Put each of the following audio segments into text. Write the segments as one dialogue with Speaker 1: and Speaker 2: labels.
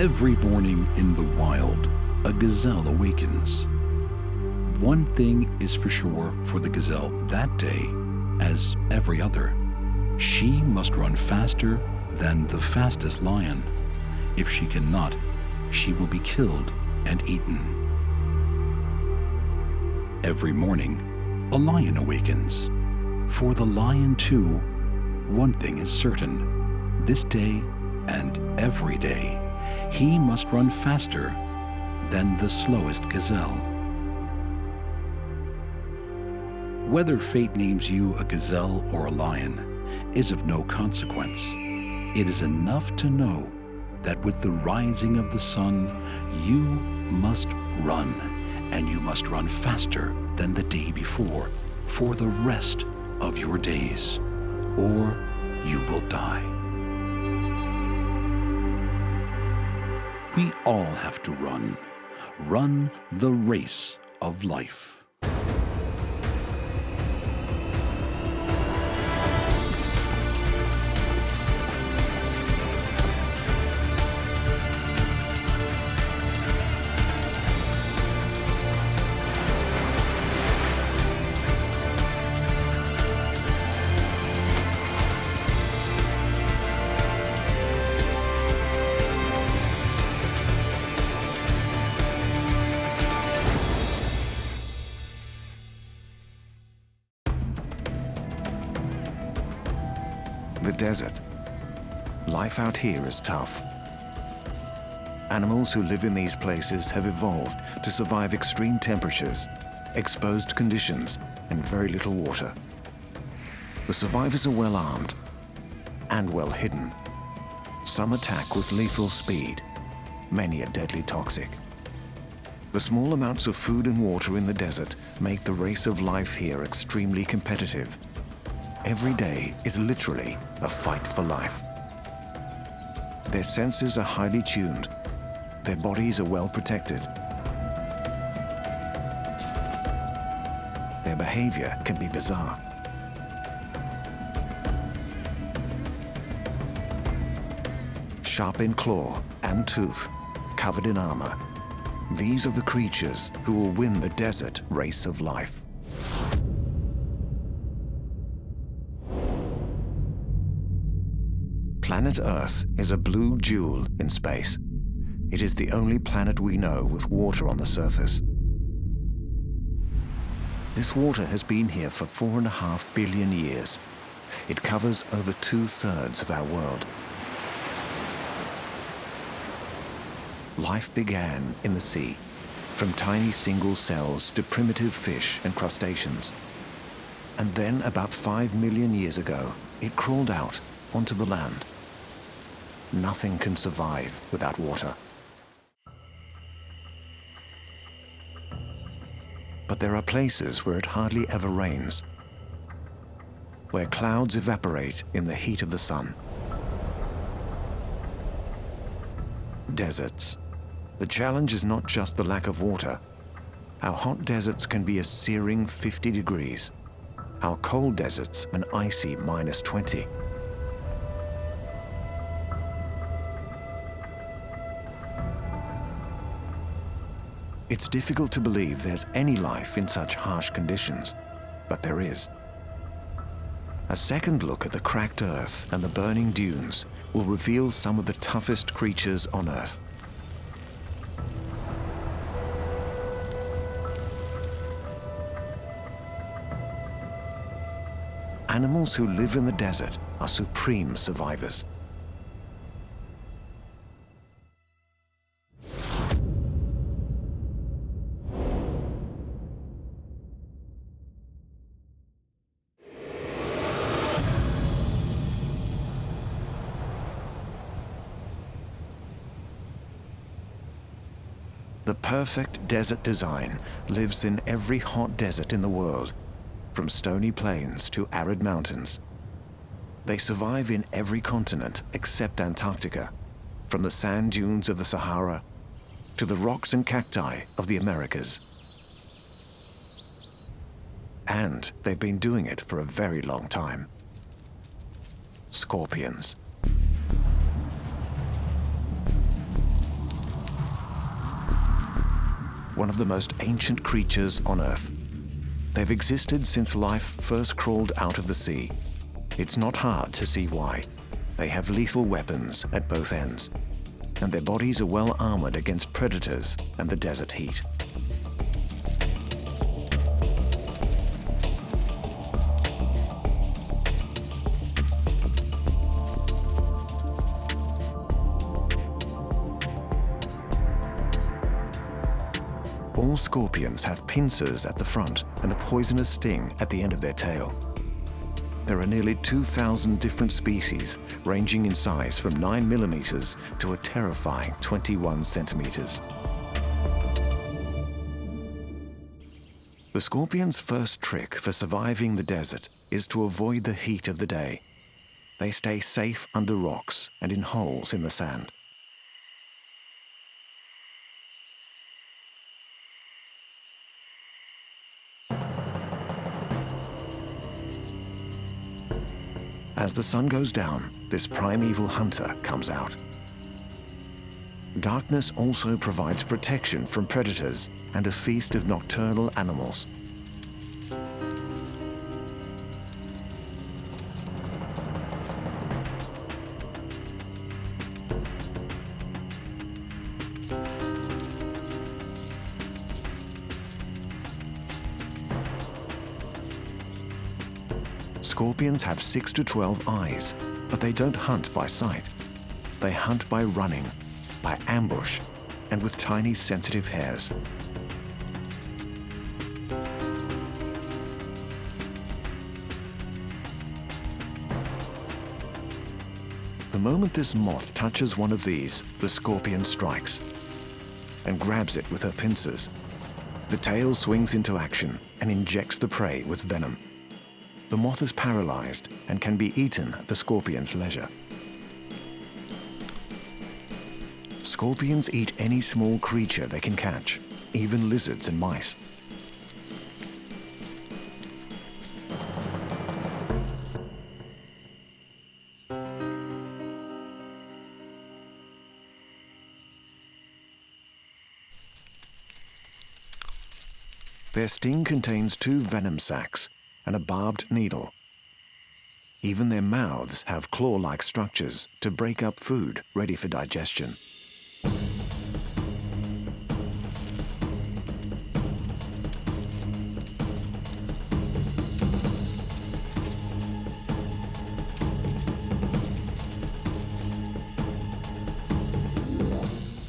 Speaker 1: Every morning in the wild, a gazelle awakens. One thing is for sure for the gazelle that day, as every other. She must run faster than the fastest lion. If she cannot, she will be killed and eaten. Every morning, a lion awakens. For the lion too, one thing is certain. This day and every day, he must run faster than the slowest gazelle. Whether fate names you a gazelle or a lion is of no consequence. It is enough to know that with the rising of the sun, you must run, and you must run faster than the day before for the rest of your days, or you will die. We all have to run the race of life.
Speaker 2: The desert. Life out here is tough. Animals who live in these places have evolved to survive extreme temperatures, exposed conditions, and very little water. The survivors are well armed and well hidden. Some attack with lethal speed. Many are deadly toxic. The small amounts of food and water in the desert make the race of life here extremely competitive. Every day is literally a fight for life. Their senses are highly tuned. Their bodies are well protected. Their behavior can be bizarre. Sharp in claw and tooth, covered in armor. These are the creatures who will win the desert race of life. Planet Earth is a blue jewel in space. It is the only planet we know with water on the surface. This water has been here for 4.5 billion years. It covers over 2/3 of our world. Life began in the sea, from tiny single cells to primitive fish and crustaceans. And then, about 5 million years ago, it crawled out onto the land. Nothing can survive without water. But there are places where it hardly ever rains, where clouds evaporate in the heat of the sun. Deserts. The challenge is not just the lack of water. Our hot deserts can be a searing 50 degrees. Our cold deserts an icy -20. It's difficult to believe there's any life in such harsh conditions, but there is. A second look at the cracked earth and the burning dunes will reveal some of the toughest creatures on Earth. Animals who live in the desert are supreme survivors. The perfect desert design lives in every hot desert in the world, from stony plains to arid mountains. They survive in every continent except Antarctica, from the sand dunes of the Sahara to the rocks and cacti of the Americas. And they've been doing it for a very long time. Scorpions. one of the most ancient creatures on Earth. They've existed since life first crawled out of the sea. It's not hard to see why. They have lethal weapons at both ends, and their bodies are well armored against predators and the desert heat. All scorpions have pincers at the front and a poisonous sting at the end of their tail. There are nearly 2,000 different species, ranging in size from 9 millimeters to a terrifying 21 centimeters. The scorpion's first trick for surviving the desert is to avoid the heat of the day. They stay safe under rocks and in holes in the sand. As the sun goes down, this primeval hunter comes out. Darkness also provides protection from predators and a feast of nocturnal animals. Scorpions have 6 to 12 eyes, but they don't hunt by sight. They hunt by running, by ambush, and with tiny sensitive hairs. The moment this moth touches one of these, the scorpion strikes and grabs it with her pincers. The tail swings into action and injects the prey with venom. The moth is paralyzed and can be eaten at the scorpion's leisure. Scorpions eat any small creature they can catch, even lizards and mice. Their sting contains 2 venom sacs and a barbed needle. Even their mouths have claw-like structures to break up food ready for digestion.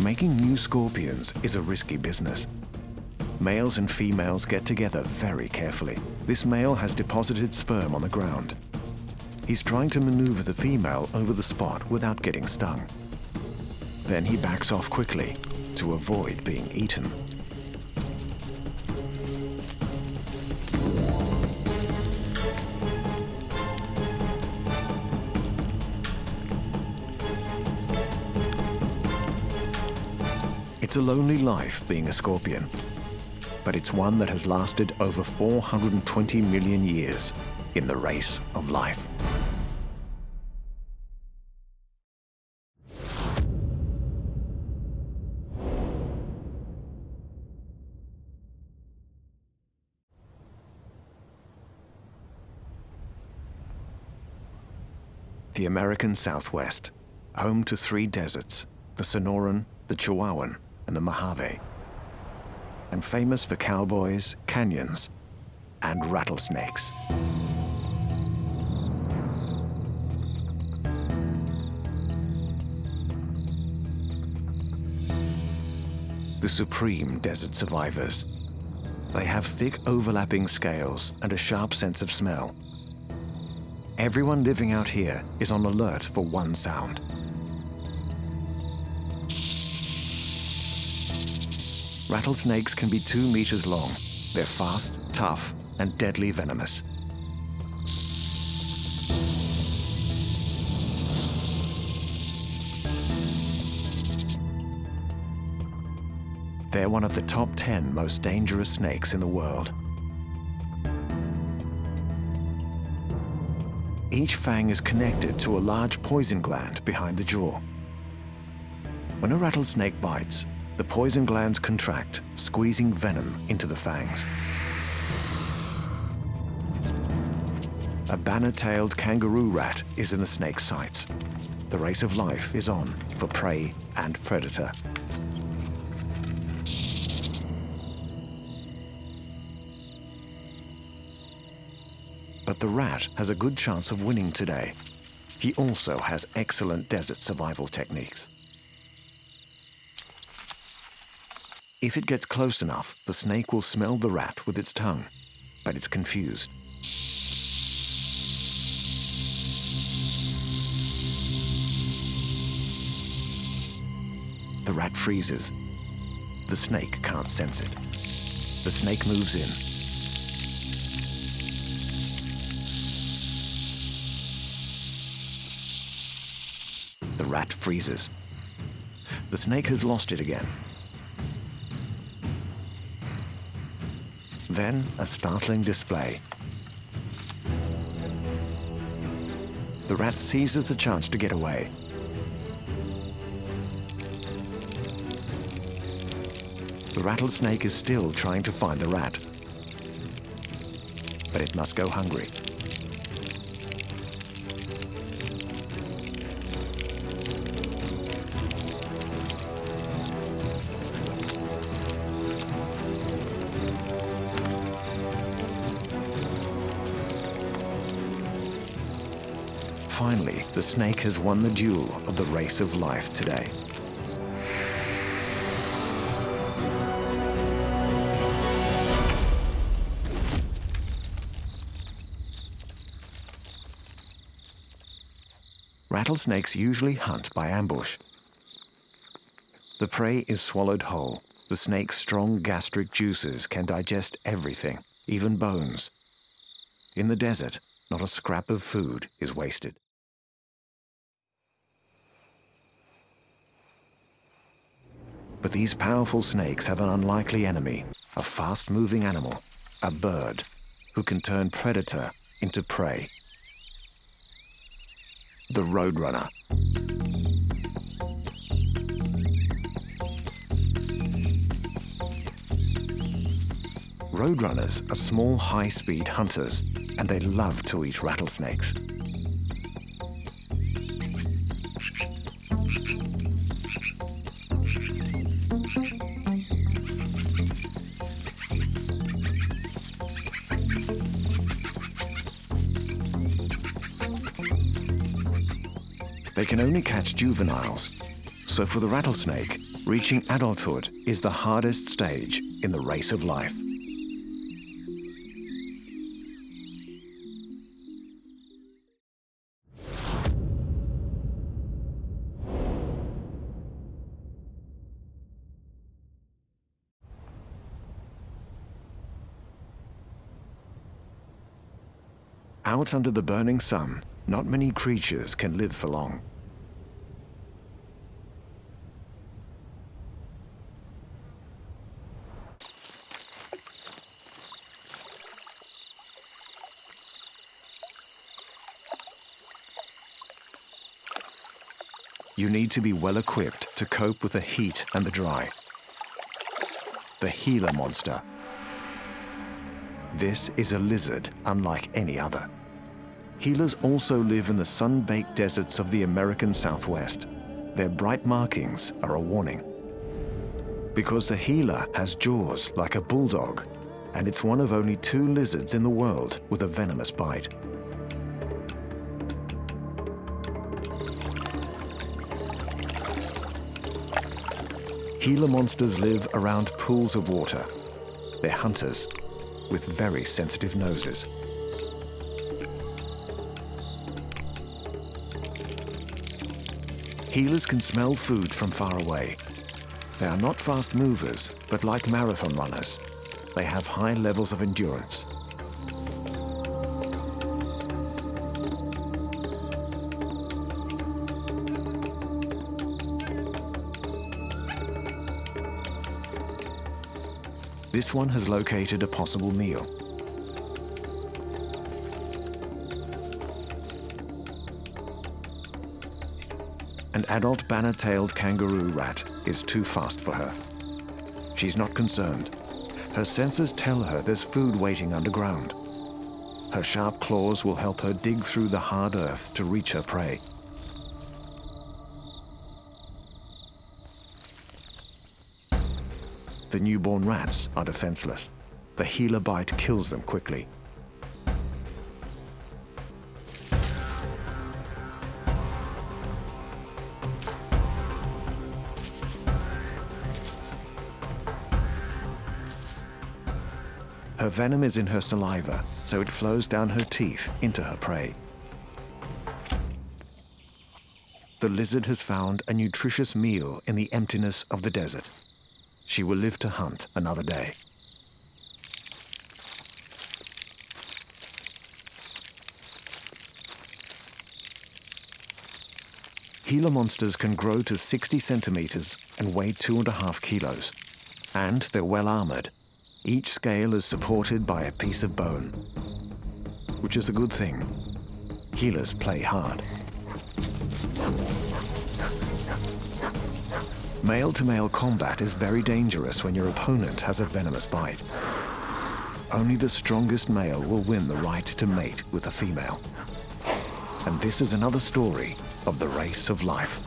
Speaker 2: Making new scorpions is a risky business. Males and females get together very carefully. This male has deposited sperm on the ground. He's trying to maneuver the female over the spot without getting stung. Then he backs off quickly to avoid being eaten. It's a lonely life being a scorpion, but it's one that has lasted over 420 million years in the race of life. The American Southwest, home to 3 deserts, the Sonoran, the Chihuahuan, and the Mojave, and famous for cowboys, canyons, and rattlesnakes. The supreme desert survivors. They have thick overlapping scales and a sharp sense of smell. Everyone living out here is on alert for one sound. Rattlesnakes can be 2 meters long. They're fast, tough, and deadly venomous. They're one of the top 10 most dangerous snakes in the world. Each fang is connected to a large poison gland behind the jaw. When a rattlesnake bites, The poison glands contract, squeezing venom into the fangs. A banner-tailed kangaroo rat is in the snake's sights. The race of life is on for prey and predator. But the rat has a good chance of winning today. He also has excellent desert survival techniques. If it gets close enough, the snake will smell the rat with its tongue, but it's confused. The rat freezes. The snake can't sense it. The snake moves in. The rat freezes. The snake has lost it again. Then a startling display. The rat seizes the chance to get away. The rattlesnake is still trying to find the rat, but it must go hungry. Finally, the snake has won the duel of the race of life today. Rattlesnakes usually hunt by ambush. The prey is swallowed whole. The snake's strong gastric juices can digest everything, even bones. In the desert, not a scrap of food is wasted. But these powerful snakes have an unlikely enemy, a fast-moving animal, a bird, who can turn predator into prey. The Roadrunner. Roadrunners are small, high-speed hunters, and they love to eat rattlesnakes. They can only catch juveniles, so for the rattlesnake, reaching adulthood is the hardest stage in the race of life. Out under the burning sun, not many creatures can live for long. You need to be well equipped to cope with the heat and the dry. The Gila Monster. This is a lizard unlike any other. Gilas also live in the sun-baked deserts of the American Southwest. Their bright markings are a warning. Because the Gila has jaws like a bulldog, and it's one of only 2 lizards in the world with a venomous bite. Gila monsters live around pools of water. They're hunters with very sensitive noses. Gilas can smell food from far away. They are not fast movers, but like marathon runners, they have high levels of endurance. This one has located a possible meal. an adult banner-tailed kangaroo rat is too fast for her. She's not concerned. Her senses tell her there's food waiting underground. Her sharp claws will help her dig through the hard earth to reach her prey. The newborn rats are defenseless. The healer bite kills them quickly. Her venom is in her saliva, so it flows down her teeth into her prey. The lizard has found a nutritious meal in the emptiness of the desert. She will live to hunt another day. Gila monsters can grow to 60 centimeters and weigh 2.5 kilos. And they're well armored. Each scale is supported by a piece of bone, which is a good thing. Healers play hard. Male-to-male combat is very dangerous when your opponent has a venomous bite. Only the strongest male will win the right to mate with a female. And this is another story of the race of life.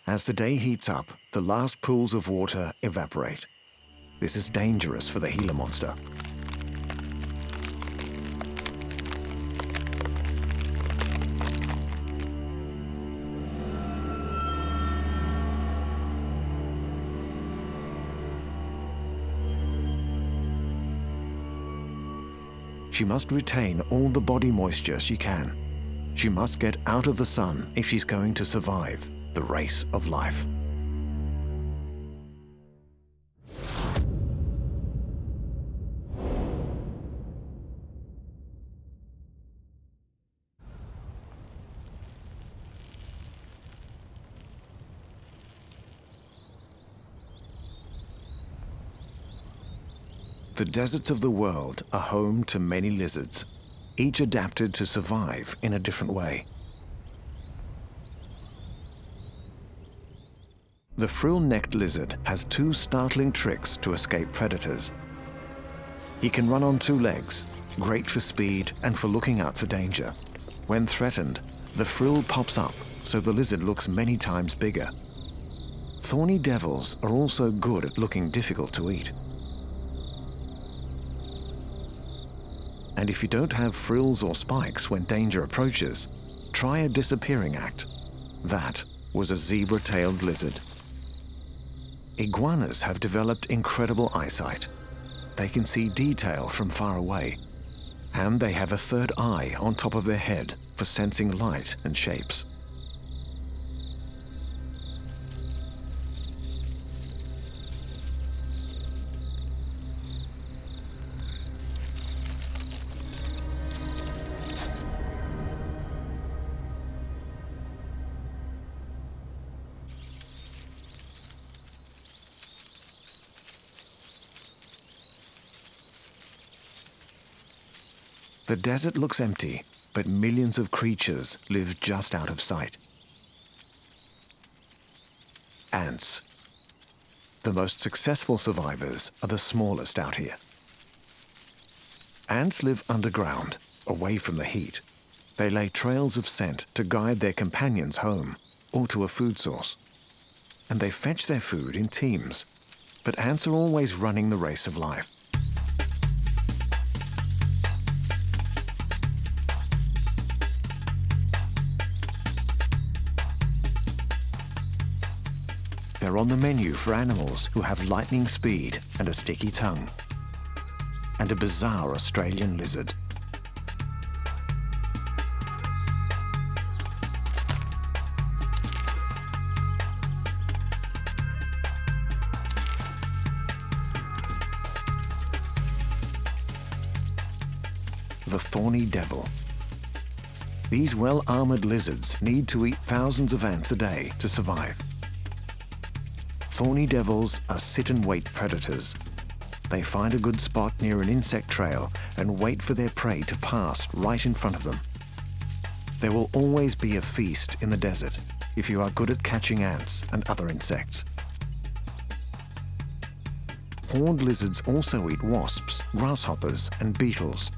Speaker 2: As the day heats up, the last pools of water evaporate. This is dangerous for the Gila monster. She must retain all the body moisture she can. She must get out of the sun if she's going to survive the race of life. The deserts of the world are home to many lizards, each adapted to survive in a different way. The frill-necked lizard has two startling tricks to escape predators. He can run on two legs, great for speed and for looking out for danger. When threatened, the frill pops up, so the lizard looks many times bigger. Thorny devils are also good at looking difficult to eat. And if you don't have frills or spikes when danger approaches, try a disappearing act. That was a zebra-tailed lizard. Iguanas have developed incredible eyesight. They can see detail from far away, and they have a third eye on top of their head for sensing light and shapes. The desert looks empty, but millions of creatures live just out of sight. Ants. The most successful survivors are the smallest out here. Ants live underground, away from the heat. They lay trails of scent to guide their companions home or to a food source. And they fetch their food in teams. But ants are always running the race of life. They're on the menu for animals who have lightning speed and a sticky tongue. And a bizarre Australian lizard. The thorny devil. These well-armored lizards need to eat thousands of ants a day to survive. Thorny devils are sit-and-wait predators. They find a good spot near an insect trail and wait for their prey to pass right in front of them. There will always be a feast in the desert if you are good at catching ants and other insects. Horned lizards also eat wasps, grasshoppers, and beetles.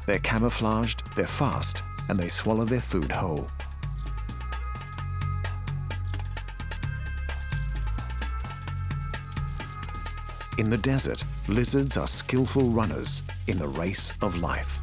Speaker 2: They're camouflaged, they're fast, and they swallow their food whole. In the desert, lizards are skillful runners in the race of life.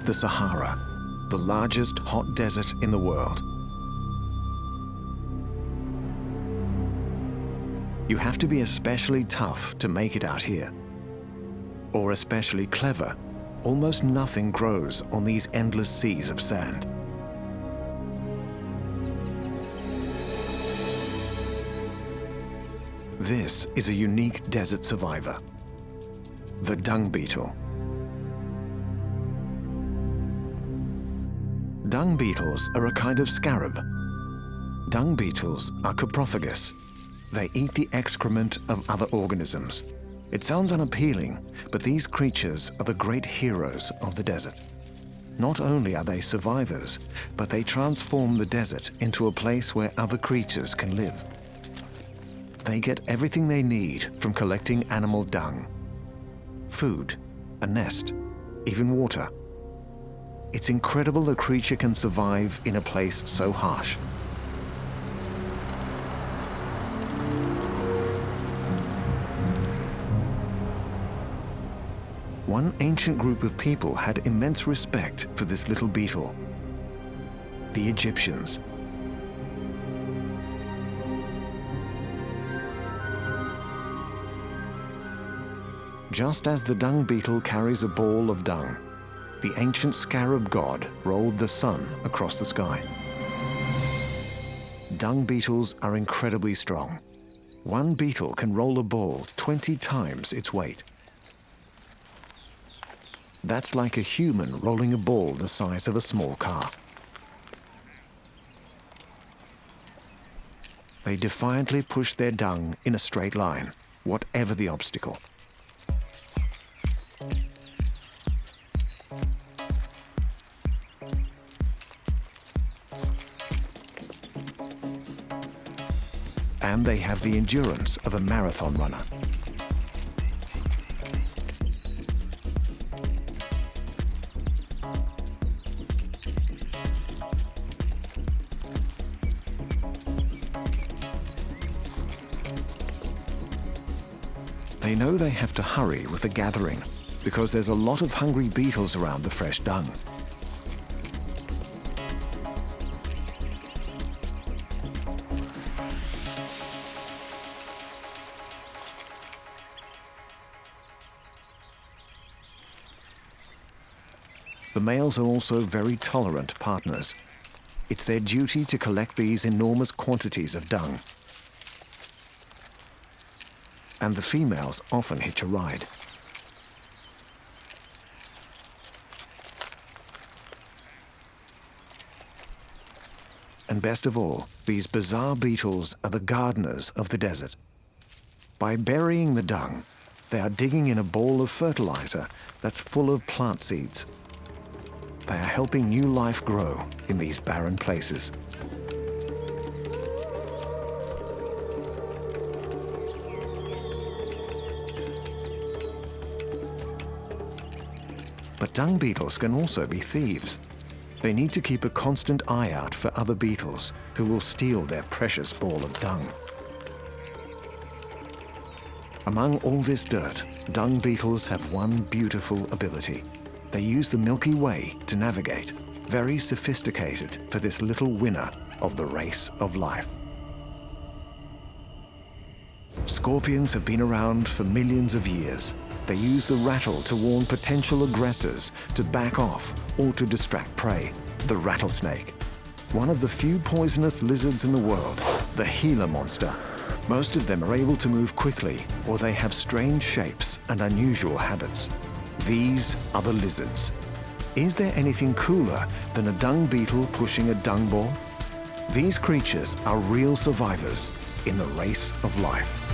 Speaker 2: The Sahara, the largest hot desert in the world. You have to be especially tough to make it out here, or especially clever. Almost nothing grows on these endless seas of sand. This is a unique desert survivor, the dung beetle. Dung beetles are a kind of scarab. Dung beetles are coprophagous. They eat the excrement of other organisms. It sounds unappealing, but these creatures are the great heroes of the desert. Not only are they survivors, but they transform the desert into a place where other creatures can live. They get everything they need from collecting animal dung: food, a nest, even water. It's incredible a creature can survive in a place so harsh. One ancient group of people had immense respect for this little beetle: the Egyptians. Just as the dung beetle carries a ball of dung, the ancient scarab god rolled the sun across the sky. Dung beetles are incredibly strong. One beetle can roll a ball 20 times its weight. That's like a human rolling a ball the size of a small car. They defiantly push their dung in a straight line, whatever the obstacle. And they have the endurance of a marathon runner. They know they have to hurry with the gathering because there's a lot of hungry beetles around the fresh dung. The males are also very tolerant partners. It's their duty to collect these enormous quantities of dung. And the females often hitch a ride. And best of all, these bizarre beetles are the gardeners of the desert. By burying the dung, they are digging in a ball of fertilizer that's full of plant seeds. They are helping new life grow in these barren places. But dung beetles can also be thieves. They need to keep a constant eye out for other beetles who will steal their precious ball of dung. Among all this dirt, dung beetles have one beautiful ability. They use the Milky Way to navigate, very sophisticated for this little winner of the race of life. Scorpions have been around for millions of years. They use the rattle to warn potential aggressors to back off or to distract prey. The rattlesnake, one of the few poisonous lizards in the world, the Gila Monster. Most of them are able to move quickly, or they have strange shapes and unusual habits. These are the lizards. Is there anything cooler than a dung beetle pushing a dung ball? These creatures are real survivors in the race of life.